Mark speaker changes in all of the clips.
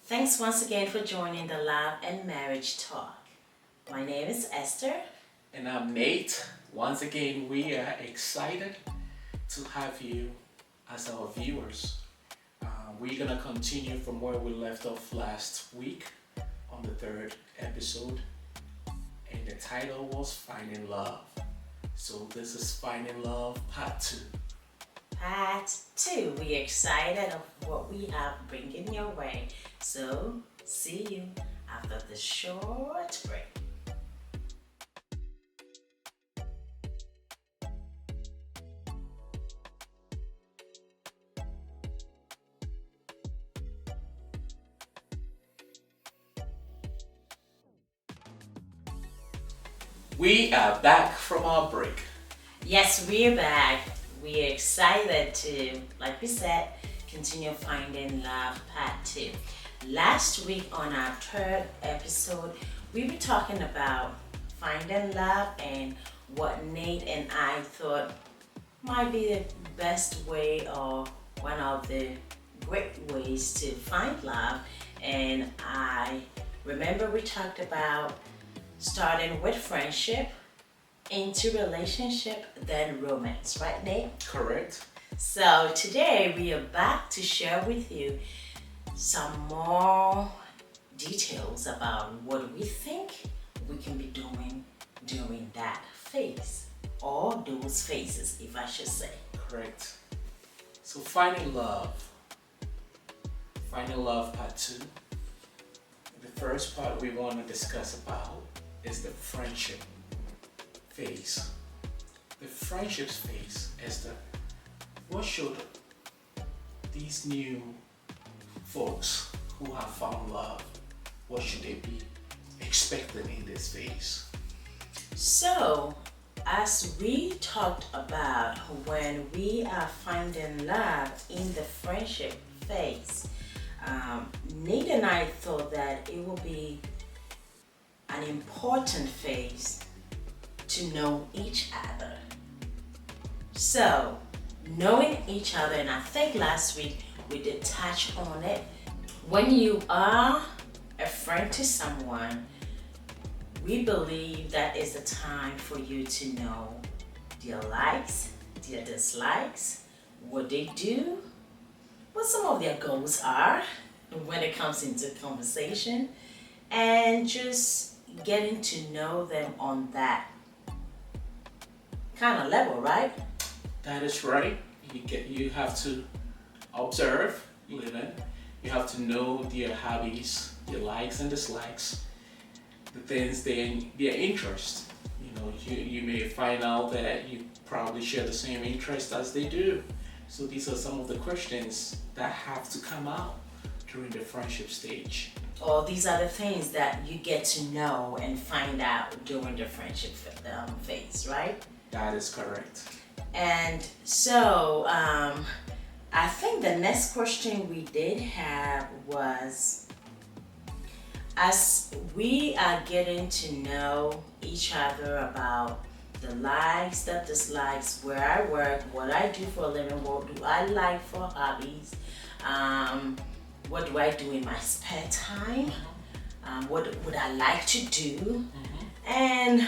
Speaker 1: Thanks once again for joining the Love and Marriage Talk. My name is Esther.
Speaker 2: And I'm Nate. Once again, we are excited to have you as our viewers. We're going to continue from where we left off last week on the third episode. And the title was Finding Love. So this is Finding Love Part 2.
Speaker 1: Part 2. We're excited of what we have bringing your way. So, see you after the short break.
Speaker 2: We are back from our break.
Speaker 1: Yes, we're back. We're excited to, like we said, continue Finding Love Part 2. Last week on our third episode, we were talking about finding love and what Nate and I thought might be the best way or one of the great ways to find love. And I remember we talked about starting with friendship, into relationship, then romance, right, Nate?
Speaker 2: Correct.
Speaker 1: So today we are back to share with you some more details about what we think we can be doing during that phase, or those phases, if I should say.
Speaker 2: Correct. So Finding Love Part 2. The first part we want to discuss about is the friendship phase. The friendships phase is what should these new folks who have found love, what should they be expecting in this phase?
Speaker 1: So, as we talked about when we are finding love in the friendship phase, Nate and I thought that it will be an important phase to know each other. So, knowing each other, and I think last week we did touch on it. When you are a friend to someone, we believe that is the time for you to know their likes, their dislikes, what they do, what some of their goals are when it comes into conversation, and just getting to know them on that kind of level, right?
Speaker 2: That is right. You have to observe living. You have to know their hobbies, their likes and dislikes, the things their interest. You may find out that you probably share the same interest as they do. So these are some of the questions that have to come out during the friendship stage.
Speaker 1: Or these are the things that you get to know and find out during the friendship phase, right?
Speaker 2: That is correct.
Speaker 1: And so, I think the next question we did have was, as we are getting to know each other about the likes, the dislikes, where I work, what I do for a living, what do I like for hobbies, what do I do in my spare time, what would I like to do, and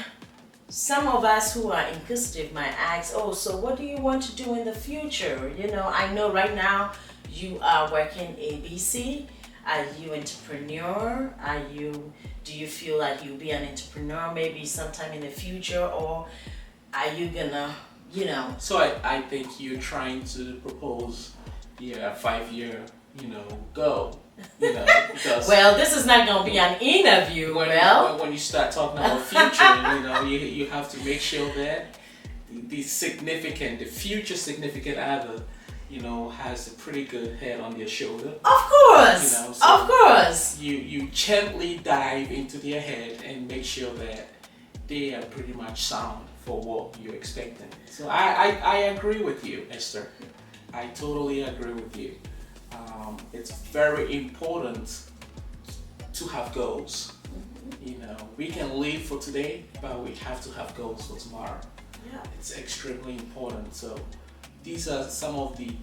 Speaker 1: some of us who are inquisitive might ask, oh, so what do you want to do in the future? I know right now you are working ABC. Are you entrepreneur? Do you feel like you'll be an entrepreneur maybe sometime in the future, or are you gonna,
Speaker 2: So I think you're trying to propose a 5-year, goal. Because
Speaker 1: well, this is not gonna be an interview.
Speaker 2: When you start talking about future, you have to make sure that the future significant other, has a pretty good head on their shoulder.
Speaker 1: Of course, of course.
Speaker 2: You gently dive into their head and make sure that they are pretty much sound for what you're expecting. So I agree with you, Esther. I totally agree with you. It's very important to have goals. We can live for today, but we have to have goals for tomorrow.
Speaker 1: Yeah.
Speaker 2: It's extremely important. So these are some of the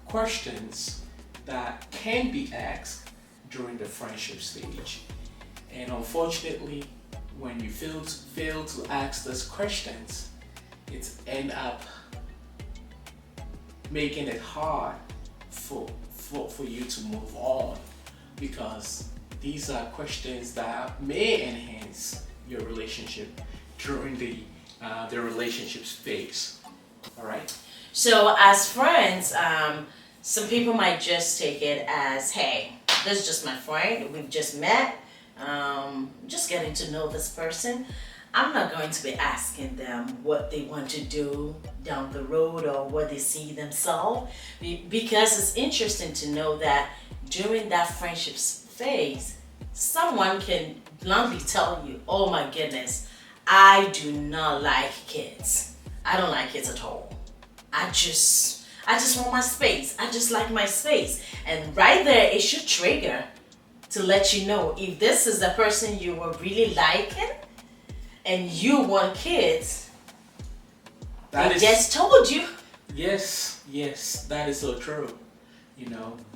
Speaker 2: questions that can be asked during the friendship stage. And unfortunately, when you fail to ask those questions, it end up making it hard for you to move on, because these are questions that may enhance your relationship during the relationship phase. All right.
Speaker 1: So as friends, some people might just take it as, hey, this is just my friend. We've just met. Just getting to know this person. I'm not going to be asking them what they want to do down the road or what they see themselves, because it's interesting to know that during that friendship phase, someone can bluntly tell you, oh my goodness, I do not like kids. I don't like kids at all. I just want my space. I just like my space. And right there, it should trigger to let you know if this is the person you were really liking and you want kids. They just told you.
Speaker 2: Yes, that is so true.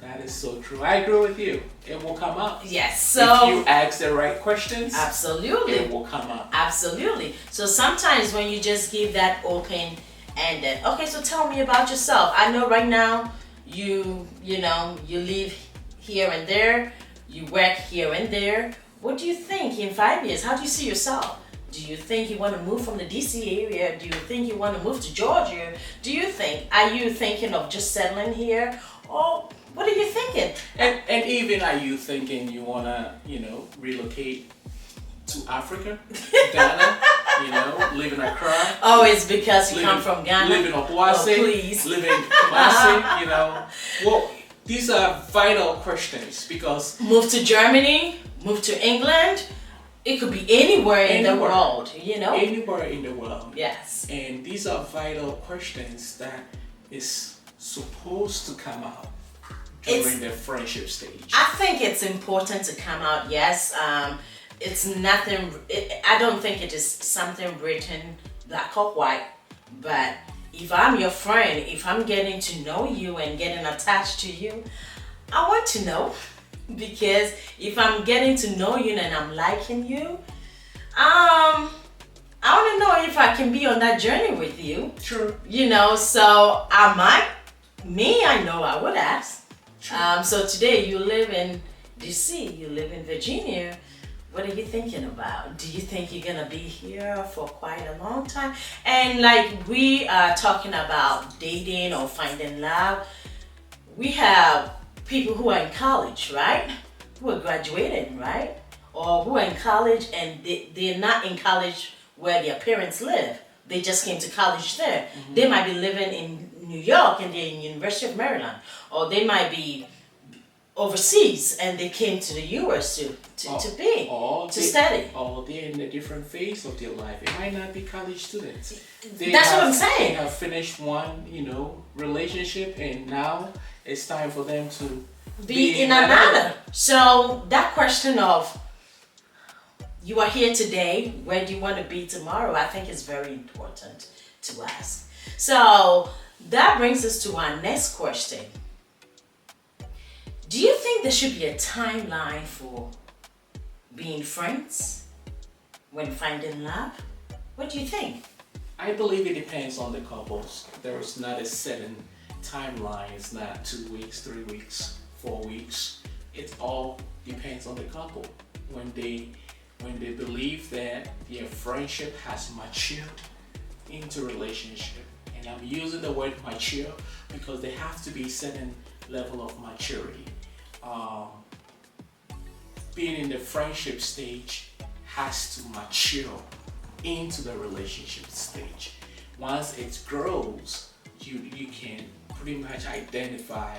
Speaker 2: That is so true. I agree with you. It will come up.
Speaker 1: Yes, so
Speaker 2: if you ask the right questions,
Speaker 1: absolutely,
Speaker 2: it will come up.
Speaker 1: Absolutely. So sometimes when you just give that open-ended, okay, so tell me about yourself. I know right now you live here and there, you work here and there. What do you think in 5 years? How do you see yourself? Do you think you want to move from the DC area? Do you think you want to move to Georgia? Are you thinking of just settling here? Or what are you thinking?
Speaker 2: And even are you thinking you want to, relocate to Africa, Ghana, live in Accra?
Speaker 1: Oh, it's because you come from Ghana?
Speaker 2: Live in Obuasi,
Speaker 1: please.
Speaker 2: Live in Kumasi, Well, these are vital questions because...
Speaker 1: Move to Germany, move to England. It could be anywhere in the world,
Speaker 2: Anywhere in the world.
Speaker 1: Yes.
Speaker 2: And these are vital questions that is supposed to come out during the friendship stage.
Speaker 1: I think it's important to come out, yes. It's nothing, I don't think it is something written black or white, but if I'm your friend, if I'm getting to know you and getting attached to you, I want to know. Because if I'm getting to know you and I'm liking you, I want to know if I can be on that journey with you.
Speaker 2: True.
Speaker 1: So I know I would ask.
Speaker 2: True.
Speaker 1: So today you live in DC, you live in Virginia. What are you thinking about? Do you think you're going to be here for quite a long time? And like we are talking about dating or finding love, we have people who are in college, right? Who are graduating, right? Or who are in college and they're not in college where their parents live. They just came to college there. Mm-hmm. They might be living in New York and they're in University of Maryland. Or they might be overseas and they came to the US to study.
Speaker 2: Or they're in a different phase of their life. It might not be college students.
Speaker 1: That's what I'm saying.
Speaker 2: They have finished one, relationship and now it's time for them to be in another.
Speaker 1: So that question of you are here today, where do you want to be tomorrow? I think is very important to ask. So that brings us to our next question. Do you think there should be a timeline for being friends when finding love? What do you think?
Speaker 2: I believe it depends on the couples. There is not a certain timeline. It's not 2 weeks, 3 weeks, 4 weeks. It all depends on the couple. When they believe that their friendship has matured into relationship, and I'm using the word mature because there have to be certain level of maturity. Being in the friendship stage has to mature into the relationship stage. Once it grows, you can pretty much identify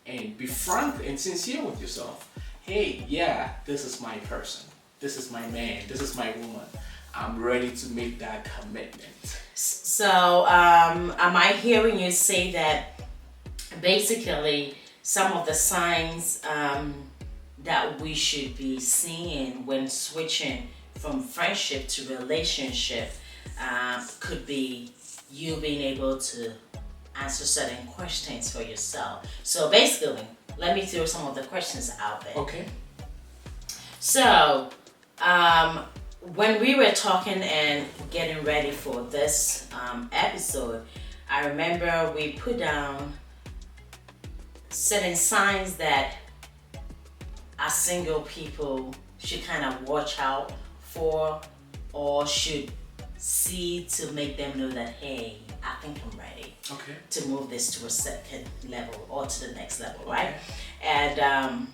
Speaker 2: and be frank and sincere with yourself. Hey, yeah, this is my person. This is my man. This is my woman. I'm ready to make that commitment.
Speaker 1: So, am I hearing you say that basically some of the signs that we should be seeing when switching from friendship to relationship could be you being able to answer certain questions for yourself. So basically, let me throw some of the questions out there.
Speaker 2: Okay.
Speaker 1: So, when we were talking and getting ready for this episode, I remember we put down certain signs that as single people should kind of watch out for or should see to make them know that, hey, I think I'm ready to move this to a second level or to the next level, right? And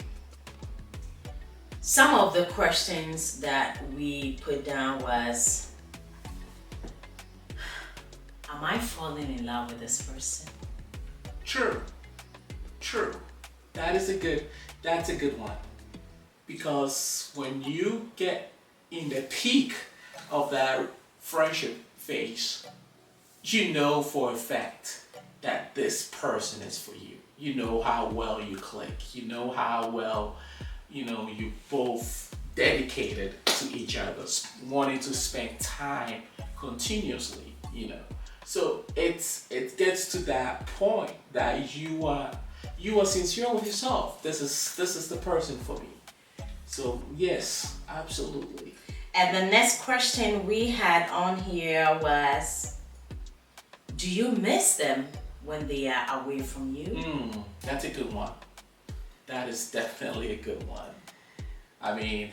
Speaker 1: some of the questions that we put down was, am I falling in love with this person?
Speaker 2: True. That's a good one. Because when you get in the peak of that friendship phase, you know for a fact that this person is for you. You know how well you click. You know how well, you both dedicated to each other, wanting to spend time continuously, So it gets to that point that you are sincere with yourself. This is the person for me. So yes, absolutely.
Speaker 1: And the next question we had on here was, do you miss them when they are away from you?
Speaker 2: That's a good one. That is definitely a good one. I mean,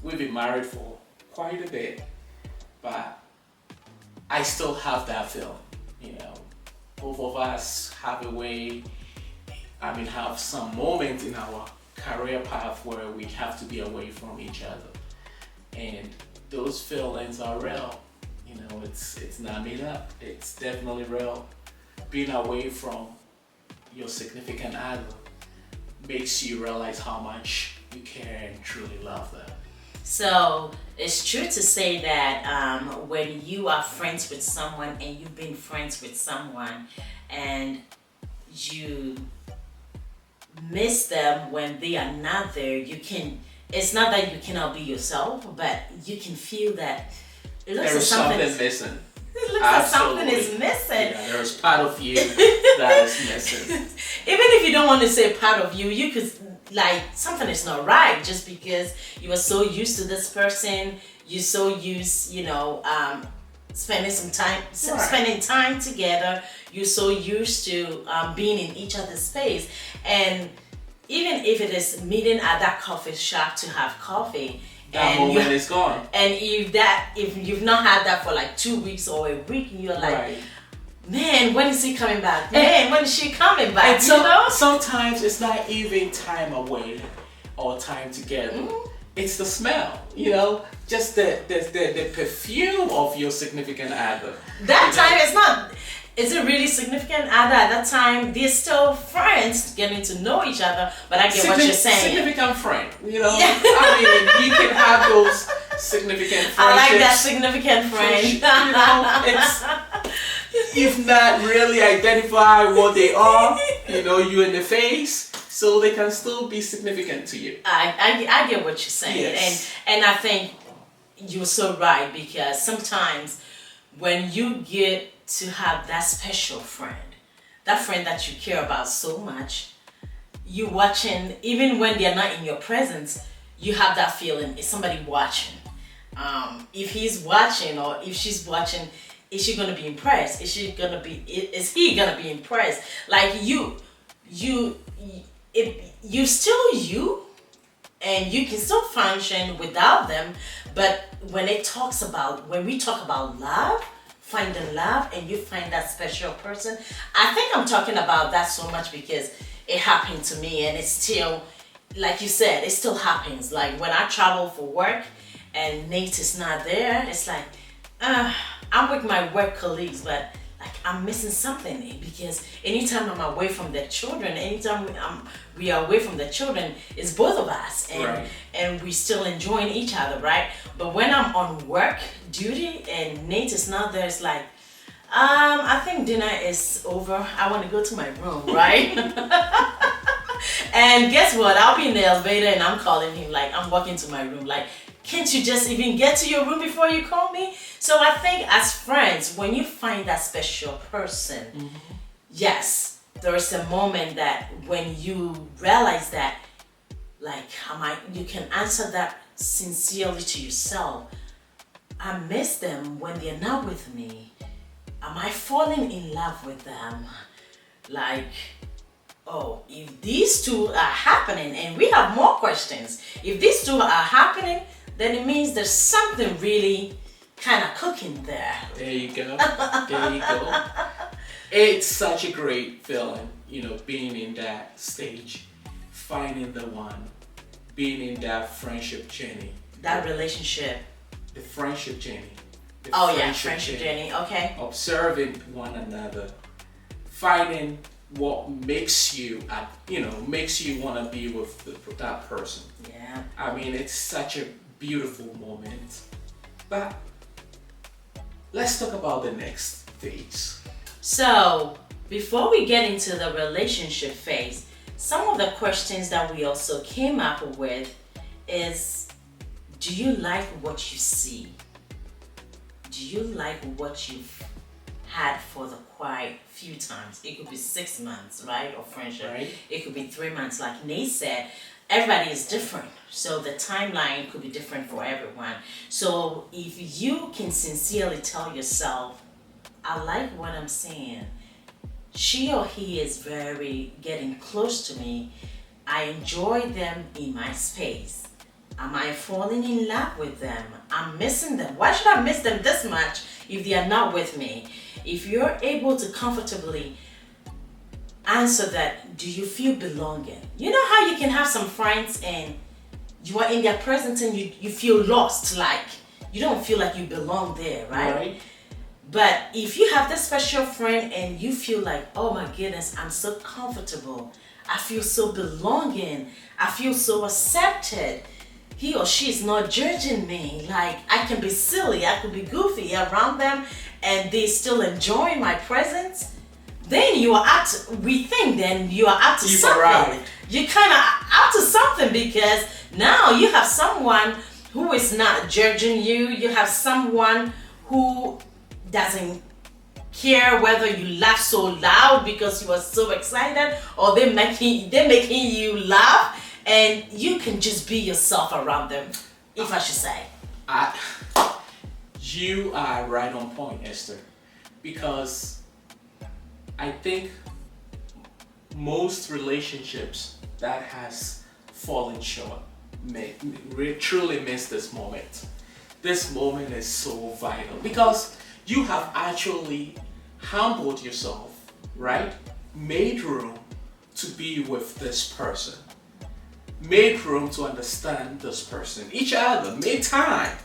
Speaker 2: we've been married for quite a bit, but I still have that feeling, Both of us have have some moments in our career path where we have to be away from each other. And those feelings are real. It's not made up. It's definitely real. Being away from your significant other makes you realize how much you care and truly love them.
Speaker 1: So it's true to say that when you are friends with someone and you've been friends with someone and you miss them when they are not there, it's not that you cannot be yourself, but you can feel that it looks
Speaker 2: there is something missing.
Speaker 1: It looks like something is missing.
Speaker 2: Yeah, there's part of you that is missing.
Speaker 1: Even if you don't want to say part of you, you could, something is not right just because you are so used to this person, you're so used, spending some time, spending time together, you're so used to being in each other's space. And even if it is meeting at that coffee shop to have coffee,
Speaker 2: that moment is gone.
Speaker 1: And if you've not had that for 2 weeks or a week, you're like, man, when is he coming back? Man, when is she coming back?
Speaker 2: And so, sometimes it's not even time away or time together. It's the smell, just the perfume of your significant other.
Speaker 1: That time it's not. Is it really significant other at that time? They're still friends, getting to know each other. But I get what you're saying.
Speaker 2: Significant friend, you can have those significant friendships.
Speaker 1: I like that significant friend.
Speaker 2: You've not really identified what they are. You in the face, so they can still be significant to you.
Speaker 1: I get what you're saying,
Speaker 2: yes.
Speaker 1: and I think you're so right, because sometimes when you get to have that special friend, that friend that you care about so much, you watching, even when they're not in your presence, you have that feeling, is somebody watching? If he's watching or if she's watching, is she gonna be impressed? Is he gonna be impressed? You're still you, and you can still function without them. But when we talk about love, finding love, and you find that special person, I think I'm talking about that so much because it happened to me, and it's still, like you said, it still happens. Like when I travel for work and Nate is not there, it's like, I'm with my work colleagues, but I'm missing something, because anytime I'm away from the children, anytime we are away from the children, it's both of us, and we still enjoying each other, right? But when I'm on work duty and Nate is not there, it's like, I think dinner is over. I want to go to my room, right? And guess what? I'll be in the elevator and I'm calling him, I'm walking to my room, can't you just even get to your room before you call me? So I think as friends, when you find that special person, yes, there's a moment that when you realize that, like, you can answer that sincerely to yourself. I miss them when they're not with me. Am I falling in love with them? Like, oh, if these two are happening, and we have more questions, if these two are happening, then it means there's something really kind of cooking there.
Speaker 2: There you go. There you go. It's such a great feeling, being in that stage, finding the one, being in that friendship journey.
Speaker 1: That relationship.
Speaker 2: The friendship journey.
Speaker 1: Friendship journey. Okay.
Speaker 2: Observing one another, finding what makes you, makes you want to be with that person.
Speaker 1: Yeah.
Speaker 2: I mean, it's such a beautiful moment. But let's talk about the next phase.
Speaker 1: So, before we get into the relationship phase, some of the questions that we also came up with is, do you like what you see? Do you like what you've had for the quite few times? It could be 6 months, right, of friendship.
Speaker 2: Right.
Speaker 1: It could be 3 months. Like Nate said, everybody is different. So the timeline could be different for everyone. So if you can sincerely tell yourself, I like what I'm seeing. She or he is very getting close to me. I enjoy them in my space. Am I falling in love with them? I'm missing them. Why should I miss them this much if they are not with me? If you're able to comfortably answer that, do you feel belonging? You know how you can have some friends and you are in their presence and you feel lost, like you don't feel like you belong there, right? But if you have this special friend and you feel like, oh my goodness, I'm so comfortable, I feel so belonging, I feel so accepted, he or she is not judging me, like I can be silly, I could be goofy around them and they still enjoy my presence, then you are up to, we think then you are up to something.
Speaker 2: Arrived.
Speaker 1: You're kind of up to something because now you have someone who is not judging you, you have someone who doesn't care whether you laugh so loud because you are so excited or they're making you laugh, and you can just be yourself around them, if I should say.
Speaker 2: You are right on point, Esther, because I think most relationships that has fallen short truly miss this moment. This moment is so vital because you have actually humbled yourself, right? Made room to be with this person. Made room to understand this person, each other. Made time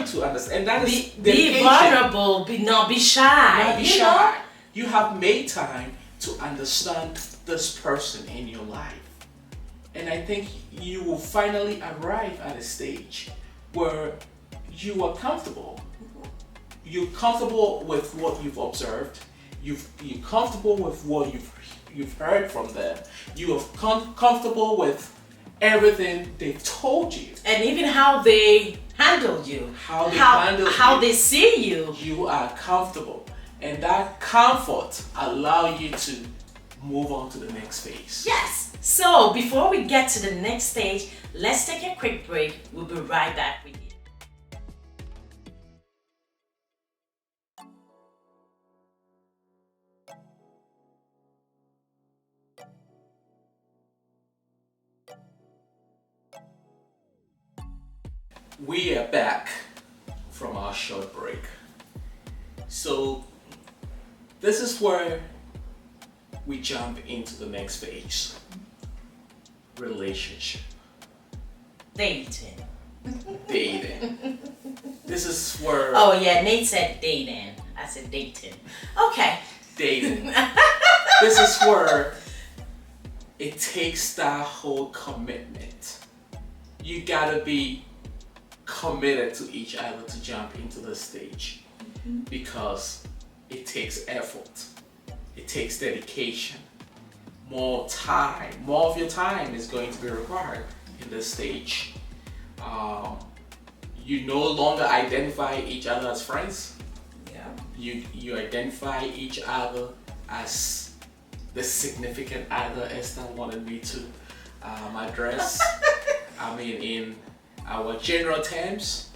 Speaker 2: to understand. And that is
Speaker 1: be vulnerable. Not be shy.
Speaker 2: Not be shy. You have made time to understand this person in your life, and I think you will finally arrive at a stage where you are comfortable. You're comfortable with what you've observed. You're comfortable with what you've heard from them. You are comfortable with everything they've told you,
Speaker 1: and even how they handle you, how they see you.
Speaker 2: You are comfortable, and that comfort allows you to move on to the next phase.
Speaker 1: Yes. So before we get to the next stage, let's take a quick break. We'll be right back with you.
Speaker 2: We are back from our short break. So this is where we jump into the next phase. Relationship.
Speaker 1: Dating.
Speaker 2: This is where...
Speaker 1: Oh yeah, Nate said dating. I said dating. Okay.
Speaker 2: Dating. This is where it takes that whole commitment. You gotta be committed to each other to jump into the stage, because it takes effort, it takes dedication, more of your time is going to be required in this stage. You no longer identify each other as friends.
Speaker 1: Yeah.
Speaker 2: You identify each other as the significant other Esther wanted me to address. I mean, in our general terms,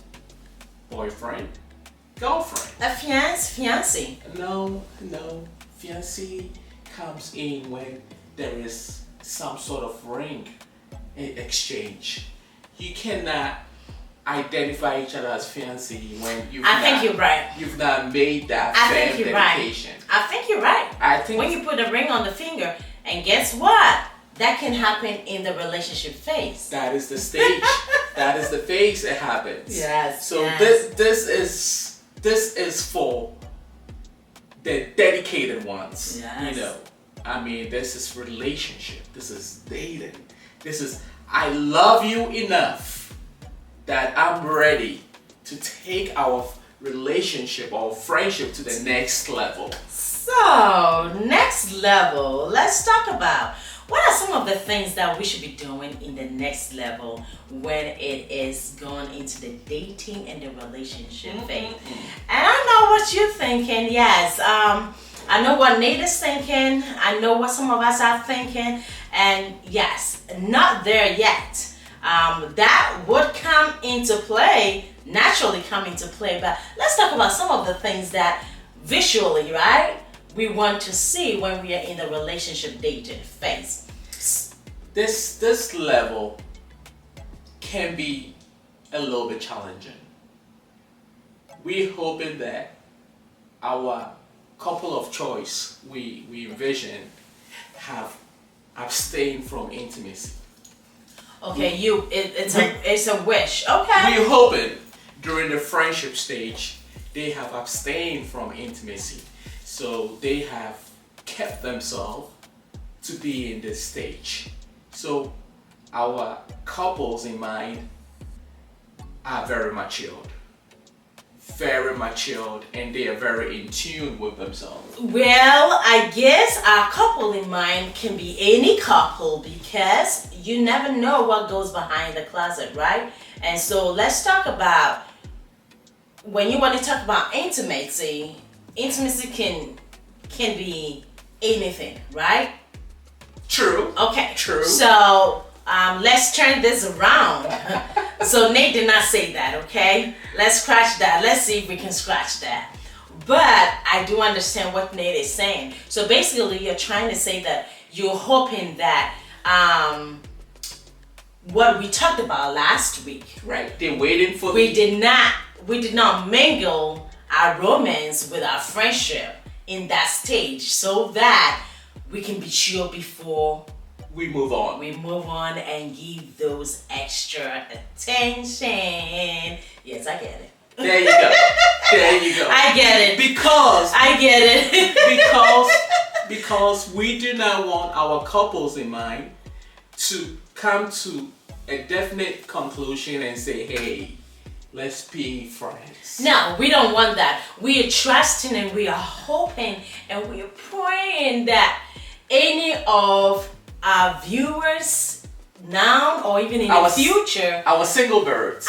Speaker 2: boyfriend, girlfriend.
Speaker 1: A fiancé.
Speaker 2: No, fiancé comes in when there is some sort of ring exchange. You cannot identify each other as fiancé when
Speaker 1: I think you're right.
Speaker 2: You've not made that
Speaker 1: I
Speaker 2: firm
Speaker 1: think you're
Speaker 2: dedication.
Speaker 1: right. I think you're right.
Speaker 2: I think
Speaker 1: when you put a ring on the finger, and guess what? That can happen in the relationship phase.
Speaker 2: that is the stage. That is the phase it happens.
Speaker 1: Yes.
Speaker 2: So
Speaker 1: yes.
Speaker 2: this is for the dedicated ones.
Speaker 1: Yes.
Speaker 2: You know, I mean, this is relationship. This is dating. This is I love you enough that I'm ready to take our relationship or friendship to the next level.
Speaker 1: So, next level, let's talk about what are some of the things that we should be doing in the next level when it is going into the dating and the relationship phase. And I know what you're thinking. Yes, I know what Nate is thinking. I know what some of us are thinking. And yes, not there yet. That would come into play, naturally come into play. But let's talk about some of the things that visually, right, we want to see when we are in the relationship dating phase.
Speaker 2: This level can be a little bit challenging. We're hoping that our couple of choice we envision have abstained from intimacy.
Speaker 1: Okay, it's a wish. Okay.
Speaker 2: We're hoping during the friendship stage they have abstained from intimacy. So they have kept themselves to be in this stage. So our couples in mind are very matured, and they are very in tune with themselves.
Speaker 1: Well, I guess our couple in mind can be any couple because you never know what goes behind the closet, right? And so let's talk about when you want to talk about intimacy can be anything, right?
Speaker 2: True.
Speaker 1: Okay.
Speaker 2: True.
Speaker 1: So let's turn this around. So Nate did not say that, okay? Let's scratch that. Let's see if we can scratch that. But I do understand what Nate is saying. So basically, you're trying to say that you're hoping that what we talked about last week.
Speaker 2: Right. They're waiting for
Speaker 1: we did not mingle our romance with our friendship in that stage so that we can be sure before
Speaker 2: we move on.
Speaker 1: We move on and give those extra attention. Yes, I get it.
Speaker 2: There you go. There you go.
Speaker 1: I get it.
Speaker 2: Because
Speaker 1: I get it.
Speaker 2: because we do not want our couples in mind to come to a definite conclusion and say, hey, let's be friends.
Speaker 1: No, we don't want that. We are trusting and we are hoping and we are praying that any of our viewers now or even in the future,
Speaker 2: our single birds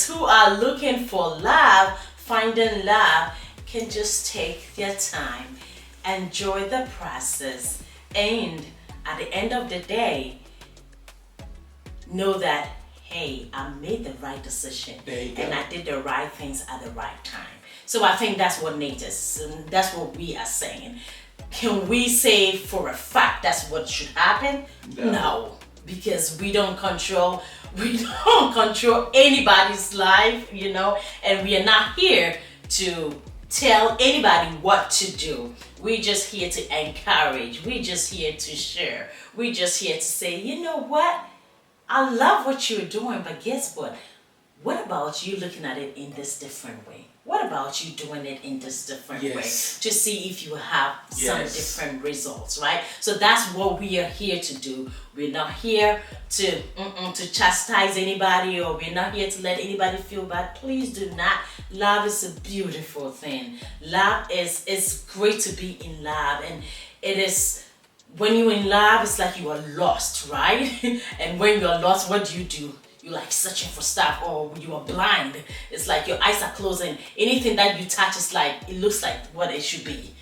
Speaker 1: who are looking for love, finding love, can just take their time, enjoy the process, and at the end of the day, know that, hey, I made the right decision and I did the right things at the right time. So I think that's what Nate is, that's what we are saying. Can we say for a fact that's what should happen? No, because we don't control anybody's life, and we are not here to tell anybody what to do. We're just here to encourage. We're just here to share. We're just here to say, you know what? I love what you're doing, but guess what? What about you looking at it in this different way? What about you doing it in this different way to see if you have some different results, right? So that's what we are here to do. We're not here to chastise anybody, or we're not here to let anybody feel bad. Please do not. Love is a beautiful thing. Love is great to be in love, and it is. When you're in love, it's like you are lost, right? And when you're lost, what do? You're like searching for stuff, or you are blind. It's like your eyes are closing. Anything that you touch is like, it looks like what it should be.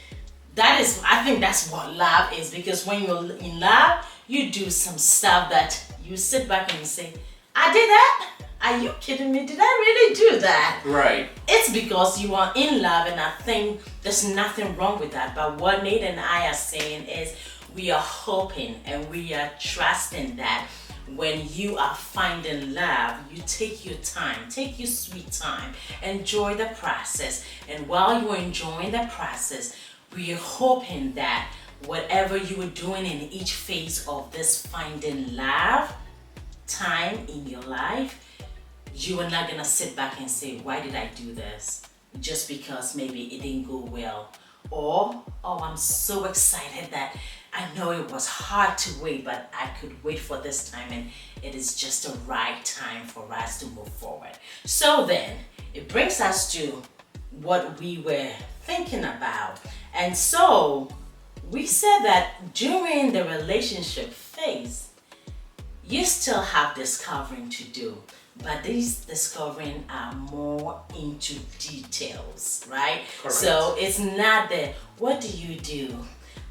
Speaker 1: I think that's what love is, because when you're in love, you do some stuff that you sit back and you say, I did that? Are you kidding me? Did I really do that?
Speaker 2: Right.
Speaker 1: It's because you are in love, and I think there's nothing wrong with that. But what Nate and I are saying is we are hoping and we are trusting that when you are finding love, you take your time, take your sweet time, enjoy the process. And while you're enjoying the process, we are hoping that whatever you are doing in each phase of this finding love time in your life, you are not gonna sit back and say, why did I do this? Just because maybe it didn't go well. Or, oh, I'm so excited that I know it was hard to wait, but I could wait for this time, and it is just the right time for us to move forward. So then, it brings us to what we were thinking about. And so, we said that during the relationship phase, you still have discovering to do, but these discovering are more into details, right?
Speaker 2: Correct.
Speaker 1: So it's not the, what do you do?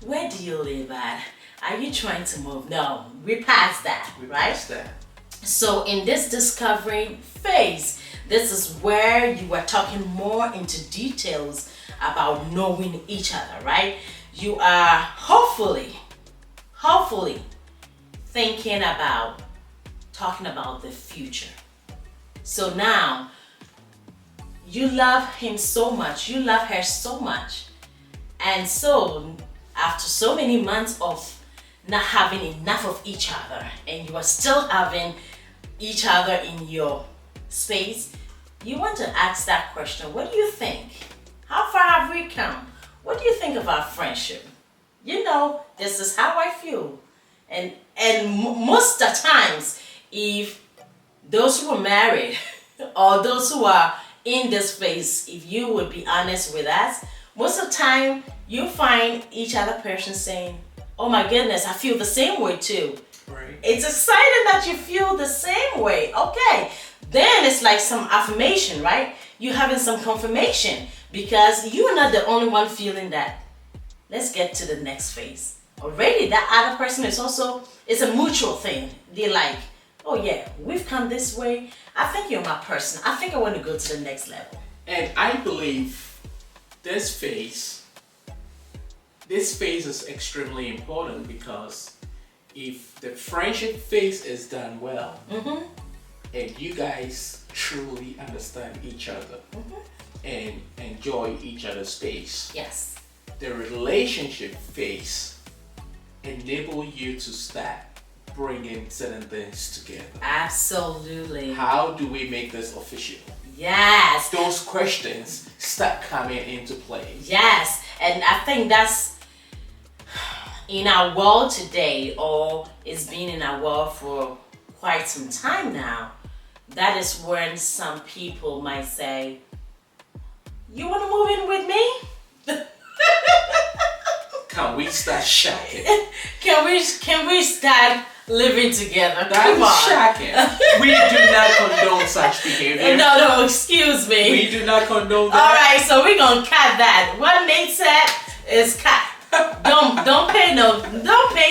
Speaker 1: Where do you live at? Are you trying to move? No, we passed that, right?
Speaker 2: Past that.
Speaker 1: So in this discovering phase, this is where you are talking more into details about knowing each other, right? You are hopefully thinking about talking about the future. So now you love him so much, you love her so much, and so after so many months of not having enough of each other, and you are still having each other in your space, you want to ask that question. What do you think? How far have we come? What do you think of our friendship? You know, this is how I feel. And most of the times, if those who are married or those who are in this phase, if you would be honest with us, most of the time you find each other person saying, oh my goodness, I feel the same way too.
Speaker 2: Right.
Speaker 1: It's exciting that you feel the same way. Okay. Then it's like some affirmation, right? You're having some confirmation, because you are not the only one feeling that. Let's get to the next phase. Already that other person is also, it's a mutual thing. They're like, oh yeah, we've come this way. I think you're my person. I think I want to go to the next level.
Speaker 2: And I believe this phase is extremely important, because if the friendship phase is done well, and you guys truly understand each other and enjoy each other's space,
Speaker 1: Yes.
Speaker 2: the relationship phase enable you to start bringing certain things together.
Speaker 1: Absolutely.
Speaker 2: How do we make this official?
Speaker 1: Yes.
Speaker 2: Those questions start coming into play.
Speaker 1: Yes. And I think that's in our world today, or it's been in our world for quite some time now. That is when some people might say, you want to move in with me?
Speaker 2: Can we start shocking?
Speaker 1: Can we start living together? Come on.
Speaker 2: Shocking. We do not condone such behavior.
Speaker 1: No, excuse me.
Speaker 2: We do not condone that.
Speaker 1: All right, so we're gonna cut that. What Nate said is cut. Don't pay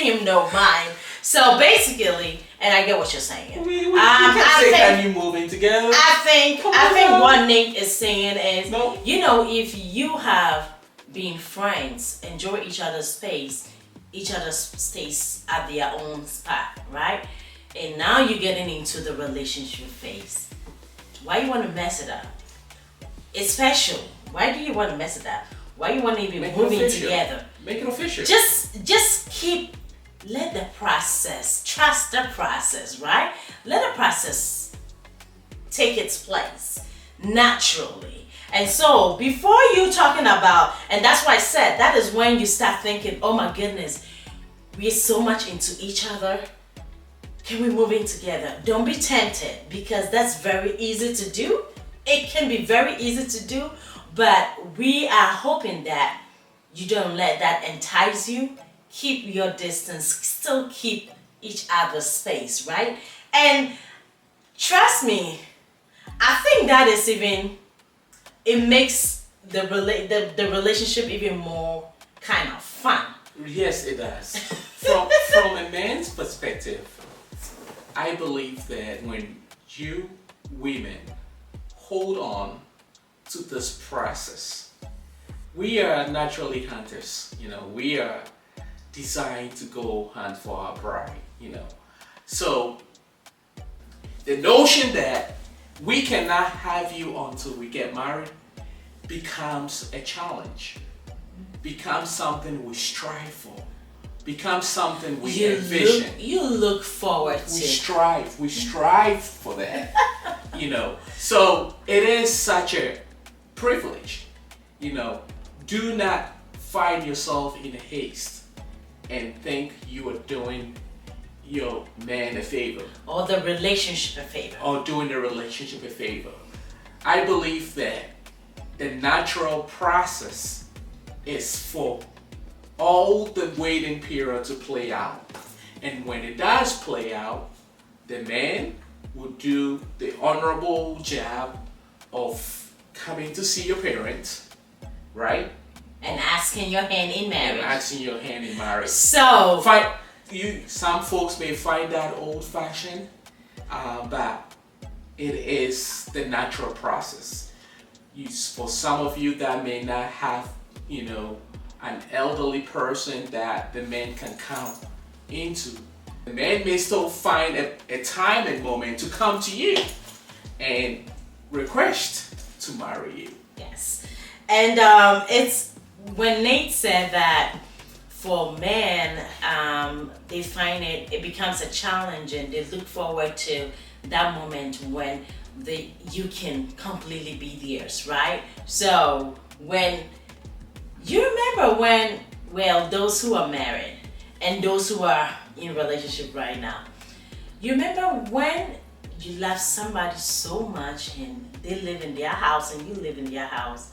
Speaker 1: him no mind. So basically, and I get what you're saying.
Speaker 2: We can't say, can you move in together?
Speaker 1: I think what Nate is saying is,
Speaker 2: No.
Speaker 1: you know, if you have been friends, enjoy each other's space, each other's stays at their own spot, right? And now you're getting into the relationship phase. Why you want to mess it up? It's special. Why do you want to mess it up? Why you want to even
Speaker 2: Make it
Speaker 1: moving
Speaker 2: official.
Speaker 1: together?
Speaker 2: Make it official.
Speaker 1: Just let the process, trust the process, right? Let the process take its place naturally. And so before you talking about, and that's why I said, that is when you start thinking, oh my goodness, we're so much into each other. Can we move in together? Don't be tempted, because that's very easy to do. It can be very easy to do, but we are hoping that you don't let that entice you. Keep your distance, still keep each other's space, right? And trust me, I think that is even, it makes the relationship even more kind of fun.
Speaker 2: Yes, it does. From a man's perspective, I believe that when you women hold on to this process, we are naturally hunters. We are designed to go hunt for our bride. So the notion that we cannot have you until we get married becomes a challenge, becomes something we strive for, becomes something we envision.
Speaker 1: You look forward to.
Speaker 2: We strive for that. So it is such a privilege. Do not find yourself in haste and think you are doing your man a favor.
Speaker 1: Or the relationship a favor.
Speaker 2: Or doing the relationship a favor. I believe that the natural process is for all the waiting period to play out. And when it does play out, the man will do the honorable job of coming to see your parents, right?
Speaker 1: And asking your hand in marriage. So
Speaker 2: some folks may find that old-fashioned, but it is the natural process. For some of you that may not have, an elderly person that the man can come into, the man may still find a time and moment to come to you and request to marry you.
Speaker 1: Yes. And it's when Nate said that for men, they find it becomes a challenge, and they look forward to that moment when you can completely be theirs, right? So when you remember those who are married and those who are in relationship right now, you remember when you love somebody so much and they live in their house and you live in their house,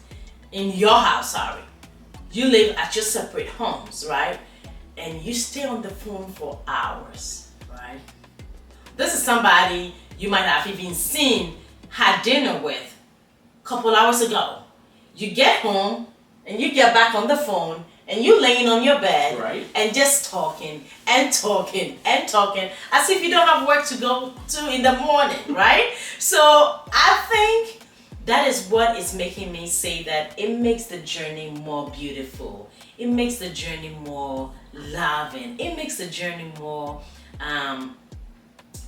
Speaker 1: you live at your separate homes, right? And you stay on the phone for hours, right? This is somebody you might have even had dinner with a couple hours ago. You get home and you get back on the phone and you laying on your bed,
Speaker 2: right,
Speaker 1: and just talking and talking and talking as if you don't have work to go to in the morning, right? So I think that is what is making me say that it makes the journey more beautiful. It makes the journey more loving. It makes the journey more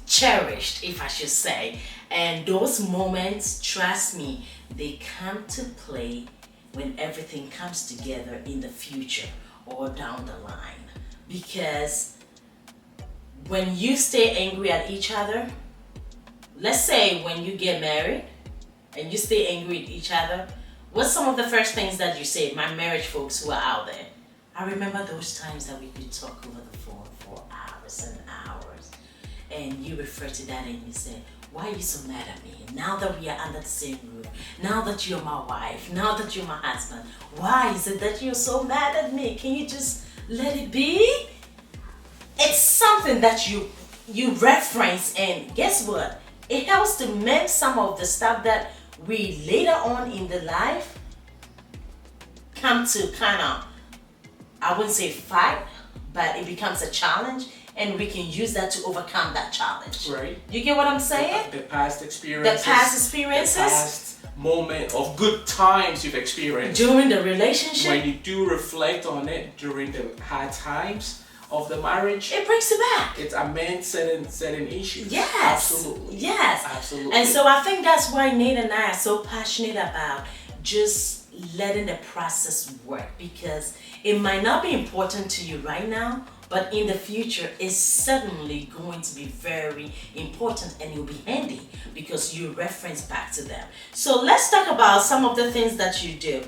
Speaker 1: cherished, if I should say. And those moments, trust me, they come to play when everything comes together in the future or down the line. Because when you stay angry at each other, let's say when you get married and you stay angry at each other, what's some of the first things that you say? My marriage folks who are out there, I remember those times that we could talk over the phone for hours and hours, and you refer to that and you say, why are you so mad at me? Now that we are under the same roof, now that you're my wife, now that you're my husband, why is it that you're so mad at me? Can you just let it be? It's something that you reference, and guess what? It helps to mend some of the stuff that we later on in the life come to kind of, I wouldn't say fight, but it becomes a challenge, and we can use that to overcome that challenge.
Speaker 2: Right.
Speaker 1: You get what I'm saying?
Speaker 2: The past experiences.
Speaker 1: The past
Speaker 2: moment of good times you've experienced.
Speaker 1: During the relationship.
Speaker 2: When you do reflect on it during the hard times of the marriage,
Speaker 1: it brings it back.
Speaker 2: It's amends certain issues.
Speaker 1: Yes.
Speaker 2: Absolutely.
Speaker 1: Yes.
Speaker 2: Absolutely.
Speaker 1: And so I think that's why Nate and I are so passionate about just letting the process work, because it might not be important to you right now, but in the future it's certainly going to be very important, and you'll be handy because you reference back to them. So let's talk about some of the things that you do.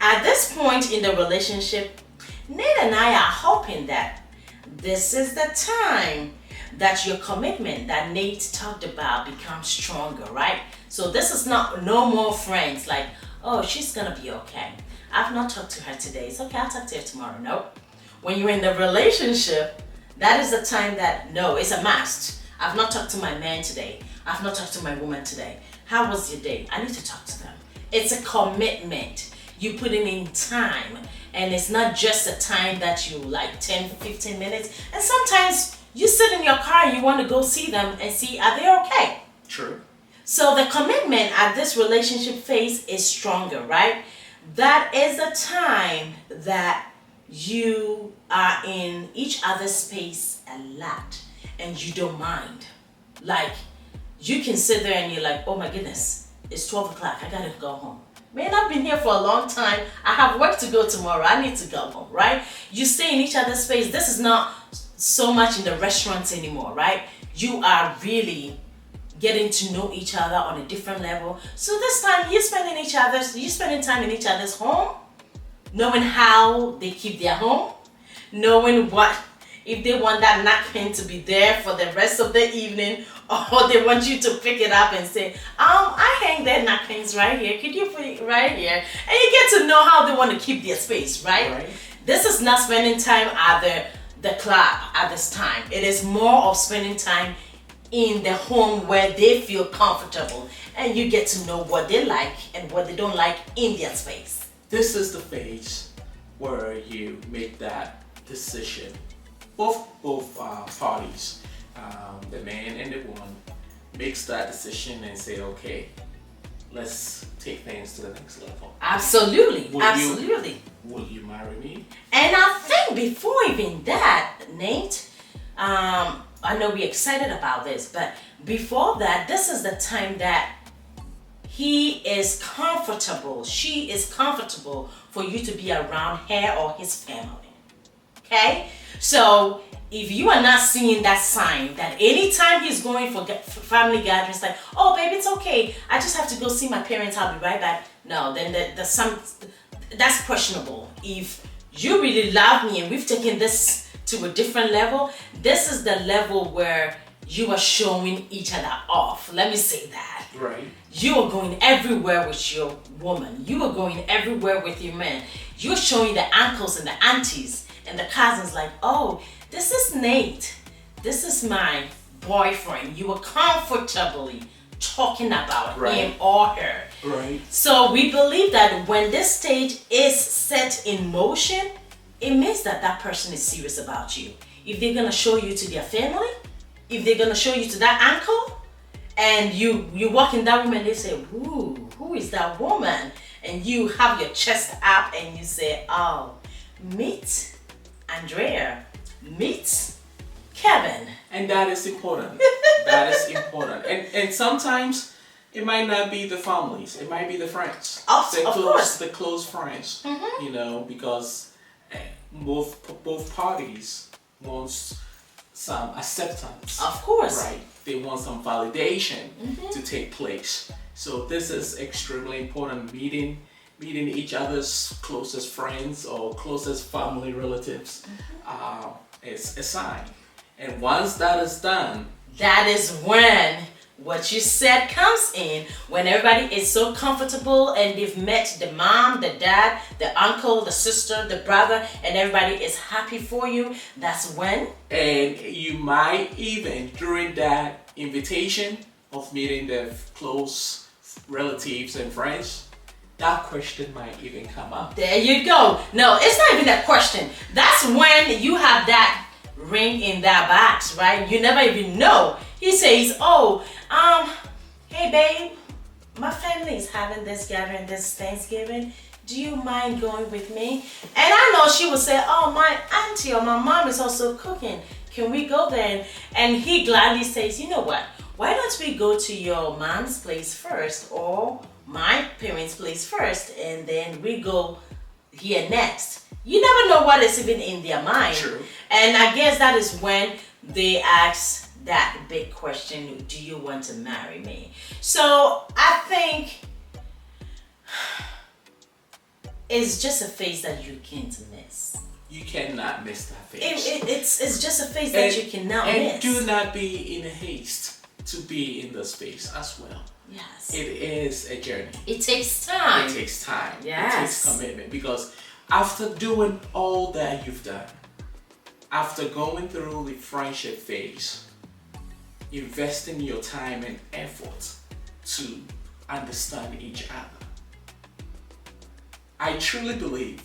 Speaker 1: At this point in the relationship, Nate and I are hoping that this is the time that your commitment that Nate talked about becomes stronger, right? So this is no more friends like, oh, she's gonna be okay. I've not talked to her today. It's okay, I'll talk to her tomorrow. Nope. When you're in the relationship, that is the time that, no, it's a must. I've not talked to my man today. I've not talked to my woman today. How was your day? I need to talk to them. It's a commitment. You put in time. And it's not just a time that you like 10, 15 minutes. And sometimes you sit in your car and you want to go see them and see are they okay.
Speaker 2: True.
Speaker 1: So the commitment at this relationship phase is stronger, right? That is the time that you are in each other's space a lot and you don't mind. Like, you can sit there and you're like, oh my goodness, it's 12 o'clock, I gotta go home. Man, I've been here for a long time. I have work to go tomorrow. I need to go home, right? You stay in each other's space. This is not so much in the restaurants anymore, right? You are really getting to know each other on a different level. So this time you're spending time in each other's home, knowing how they keep their home, knowing what if they want that napkin to be there for the rest of the evening, or they want you to pick it up and say, I hang their napkins right here. Could you put it right here? And you get to know how they want to keep their space, right? This is not spending time at the club at this time. It is more of spending time in the home where they feel comfortable and you get to know what they like and what they don't like in their space.
Speaker 2: This is the phase where you make that decision. Both parties, the man and the woman, makes that decision and say, okay, let's take things to the next level.
Speaker 1: Absolutely.
Speaker 2: Will you marry me?
Speaker 1: And I think before even that, Nate, I know we're excited about this, but before that, this is the time that he is comfortable, she is comfortable for you to be around her or his family. Okay? So if you are not seeing that sign that anytime he's going for family gatherings, like, oh baby, it's okay, I just have to go see my parents, I'll be right back. No, then that's questionable. If you really love me and we've taken this to a different level, this is the level where you are showing each other off. Let me say that.
Speaker 2: Right.
Speaker 1: You are going everywhere with your woman. You are going everywhere with your man. You're showing the uncles and the aunties and the cousins like, oh, this is Nate. This is my boyfriend. You are comfortably talking about him or her.
Speaker 2: Right.
Speaker 1: So we believe that when this stage is set in motion, it means that that person is serious about you. If they're gonna show you to their family, if they're gonna show you to that uncle, and you walk in that room and they say, ooh, who is that woman? And you have your chest up and you say, oh, meet Andrea, meet Kevin.
Speaker 2: And that is important. That is important. And sometimes it might not be the families, it might be the friends.
Speaker 1: Of course.
Speaker 2: The close friends. Mm-hmm. Because both parties want some acceptance.
Speaker 1: Of course.
Speaker 2: Right. They want some validation to take place. So this is extremely important. Meeting each other's closest friends or closest family relatives is a sign. And once that is done,
Speaker 1: that is when what you said comes in, when everybody is so comfortable and they've met the mom, the dad, the uncle, the sister, the brother, and everybody is happy for you. That's when.
Speaker 2: And you might even, during that invitation of meeting the close relatives and friends, that question might even come up.
Speaker 1: There you go. No, it's not even a question. That's when you have that ring in that box, right? You never even know. He says, oh, hey babe, my family is having this gathering this Thanksgiving. Do you mind going with me? And I know she would say, oh, my auntie or my mom is also cooking. Can we go there? And he gladly says, you know what? Why don't we go to your mom's place first or my parents' place first, and then we go here next. You never know what is even in their mind.
Speaker 2: True.
Speaker 1: And I guess that is when they ask that big question, do you want to marry me? So I think it's just a phase that you can't miss.
Speaker 2: You cannot miss that phase.
Speaker 1: It's just a phase that you cannot miss.
Speaker 2: And do not be in haste to be in the space as well.
Speaker 1: Yes.
Speaker 2: It is a journey.
Speaker 1: It takes time.
Speaker 2: It takes time.
Speaker 1: Yes.
Speaker 2: It takes commitment, because after doing all that you've done, after going through the friendship phase, investing your time and effort to understand each other, I truly believe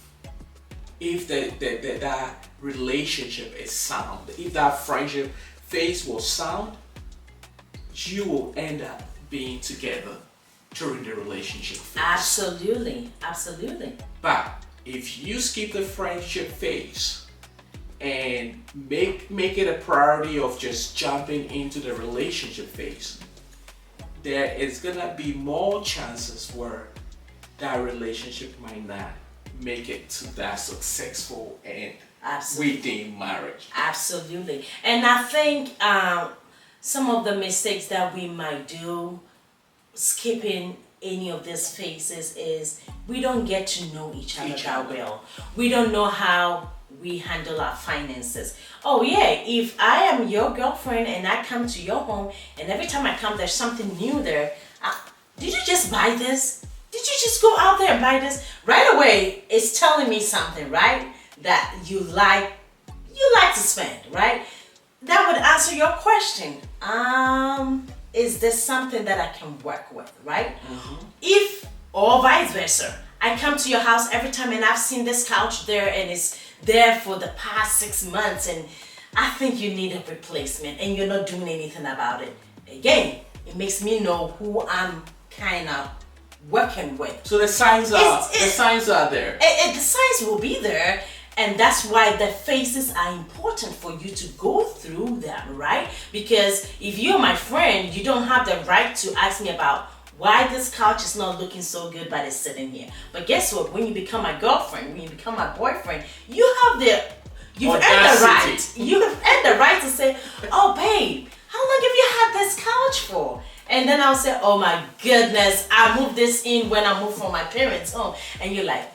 Speaker 2: if that relationship is sound, if that friendship phase was sound, you will end up being together during the relationship phase.
Speaker 1: Absolutely, absolutely.
Speaker 2: But if you skip the friendship phase and make it a priority of just jumping into the relationship phase, there is gonna be more chances where that relationship might not make it to that successful end within marriage.
Speaker 1: Absolutely. And I think some of the mistakes that we might do skipping any of these phases is we don't get to know each other that well. We don't know how we handle our finances. Oh yeah, if I am your girlfriend and I come to your home and every time I come there's something new there, did you just buy this? Did you just go out there and buy this? Right away, it's telling me something, right? That you like to spend, right? That would answer your question. Is this something that I can work with, right? If, or vice versa, I come to your house every time and I've seen this couch there and it's there for the past 6 months and I think you need a replacement and you're not doing anything about it. Again, it makes me know who I'm kind of working with.
Speaker 2: So the signs are there.
Speaker 1: The signs will be there, and that's why the phases are important for you to go through them, right? Because if you're my friend, you don't have the right to ask me about why this couch is not looking so good but it's sitting here. But guess what? When you become my girlfriend, when you become my boyfriend, you've earned the right. You've earned the right to say, oh babe, how long have you had this couch for? And then I'll say, oh my goodness, I moved this in when I moved from my parents' home. And you're like,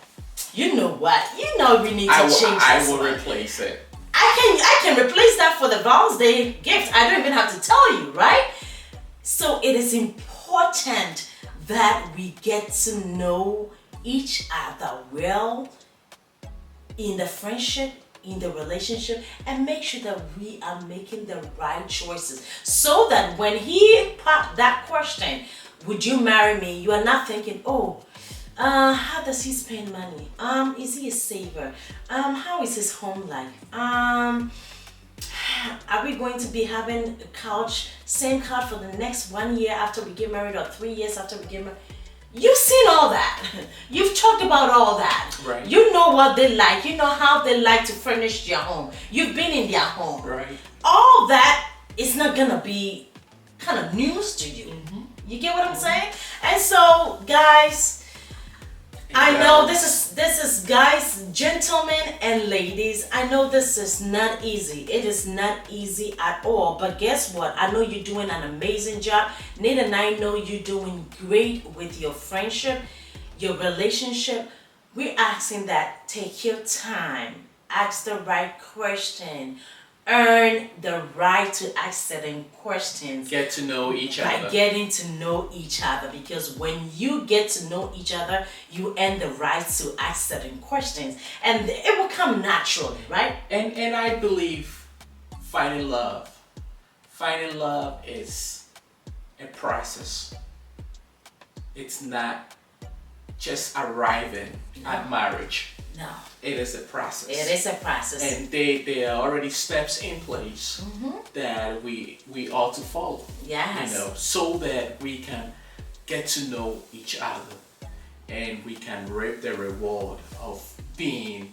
Speaker 1: you know what? You know we need to change this.
Speaker 2: I will replace it.
Speaker 1: I can replace that for the Val's Day gift. I don't even have to tell you, right? So it is important that we get to know each other well in the friendship, in the relationship, and make sure that we are making the right choices so that when he popped that question, would you marry me, you are not thinking, oh, how does he spend money, is he a saver, how is his home life, are we going to be having a same couch for the next 1 year after we get married or 3 years after we get married. You've seen all that. You've talked about all that.
Speaker 2: Right.
Speaker 1: You know what they like. You know how they like to furnish their home. You've been in their home.
Speaker 2: Right.
Speaker 1: All that is not gonna be kind of news to you. You get what I'm saying? And so, guys, I know this is guys, gentlemen and ladies, I know this is not easy. It is not easy at all. But guess what? I know you're doing an amazing job. Nate and I know you're doing great with your friendship, your relationship. We're asking that take your time, ask the right question, earn the right to ask certain questions.
Speaker 2: Get to know each other.
Speaker 1: By getting to know each other, because when you get to know each other, you earn the right to ask certain questions, and it will come naturally, right?
Speaker 2: And I believe finding love is a process. It's not just arriving at marriage.
Speaker 1: No.
Speaker 2: It is a process.
Speaker 1: It is a process.
Speaker 2: And there are already steps in place that we ought to follow.
Speaker 1: Yes.
Speaker 2: So that we can get to know each other and we can reap the reward of being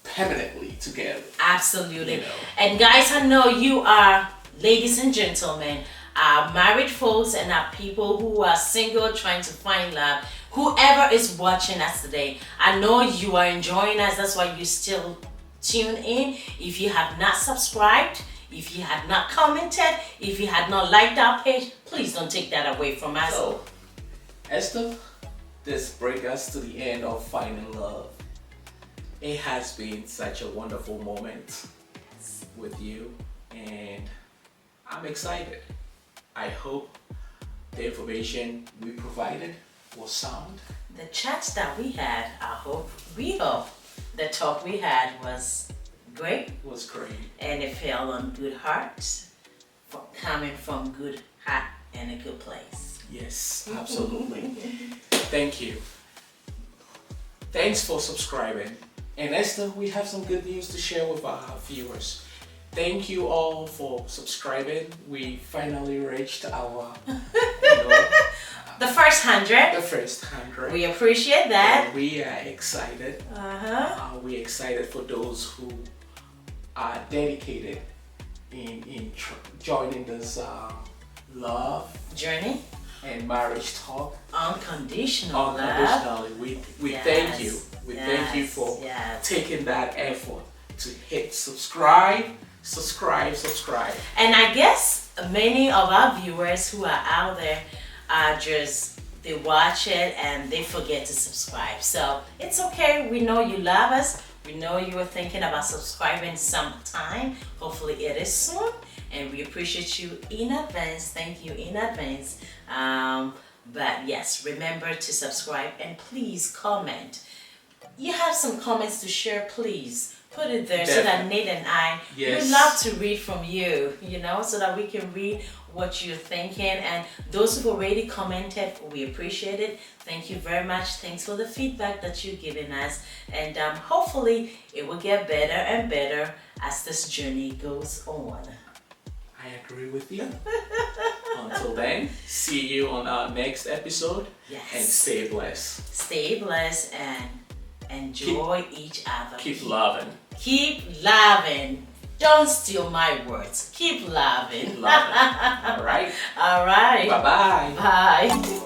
Speaker 2: permanently together.
Speaker 1: Absolutely. And guys, I know you are, ladies and gentlemen, are married folks and are people who are single trying to find love. Whoever is watching us today, I know you are enjoying us. That's why you still tune in. If you have not subscribed, if you have not commented, if you have not liked our page, please don't take that away from us.
Speaker 2: So, Esther, this brings us to the end of Finding Love. It has been such a wonderful moment with you, and I'm excited. I hope the information we provided was sound.
Speaker 1: The chats that we had, we hope the talk we had was great.
Speaker 2: Was great.
Speaker 1: And it fell on good hearts, coming from good heart and a good place.
Speaker 2: Yes, absolutely. Thank you. Thanks for subscribing And Esther, we have some good news to share with our viewers. Thank you all for subscribing. We finally reached our,
Speaker 1: The first 100.
Speaker 2: the first 100.
Speaker 1: We appreciate that.
Speaker 2: And we are excited. We're excited for those who are dedicated in joining this love
Speaker 1: Journey.
Speaker 2: and marriage talk.
Speaker 1: Unconditional love.
Speaker 2: Unconditionally. We thank you. We thank you for
Speaker 1: yes.
Speaker 2: taking that effort to hit subscribe.
Speaker 1: And I guess many of our viewers who are out there are just, they watch it and they forget to subscribe. So it's okay. We know you love us. We know you were thinking about subscribing sometime. Hopefully it is soon. And we appreciate you in advance. Thank you in advance. But yes, remember to subscribe and please comment. You have some comments to share, please put it there. Definitely. So that Nate and I would love to read from you, so that we can read what you're thinking. And those who've already commented, we appreciate it. Thank you very much. Thanks for the feedback that you've given us. And hopefully it will get better and better as this journey goes on.
Speaker 2: I agree with you. Until then, see you on our next episode.
Speaker 1: Yes.
Speaker 2: And stay blessed.
Speaker 1: Stay blessed and enjoy each other.
Speaker 2: Keep loving.
Speaker 1: Keep loving. Don't steal my words. Keep loving.
Speaker 2: Keep loving. All right.
Speaker 1: All right.
Speaker 2: Bye-bye.
Speaker 1: Bye.